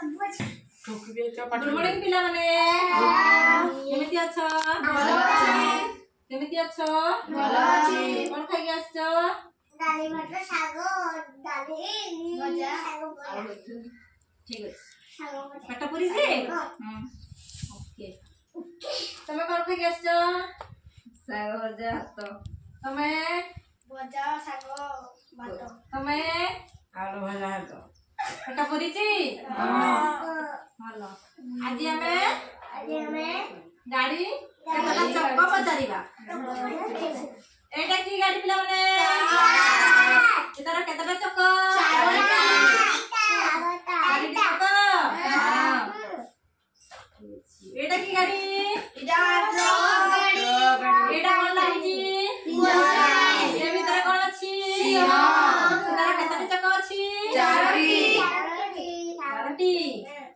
good morning पिला माने केमिति अछ केमिति अछ भलो अछि कोन खाइ आछो दाली मटर साग दाली भजा ठीक अछि साग भजा पेट पूरी से ओके तमे कोन खाइ आछो साग भजा तो तमे भजा साग भात तमे आलू भजा तो पेट पूरी छी भलो आज हमें गाड़ी केतला चक्क पचारिबा एटा की गाड़ी पिला माने एतार केतला चक्क चारटा चक्क एटा की गाड़ी इडा गाड़ी एटा कोन लागिची ए भीतर कोन अछि एतार केतला चक्क अछि चारटी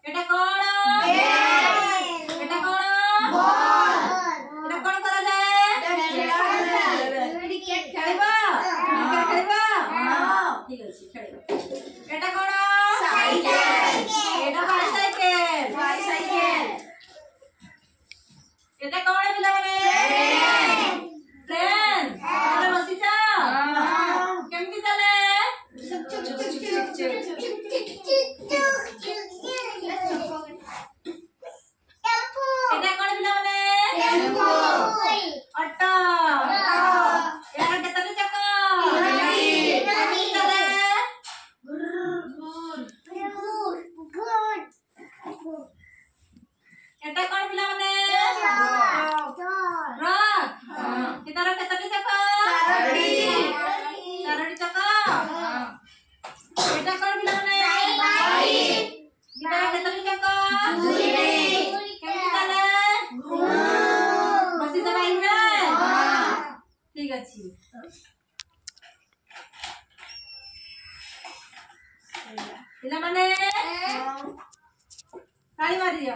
एटा कोन एटा कोन एटा कोन करा जाय क्रिकेट खेलबा ठीक अछि खेलबा एटा कोन साइकिल एटा बाइसाइकिल एटा कोन पिला माने ट्रेन अरे बसी जा केमति चले एटा कोन पिला माने टेम्पो ऑटो यार केतने चक्का चले एटा कोन पिला माने ट्रक इतार केतने चक्का चारटी चक्का एटा कोन पिला माने बाइक इतार केतने चक्का केमति चले बसी जा बाइक रे ठीक अछि पिला माने ताली मारिया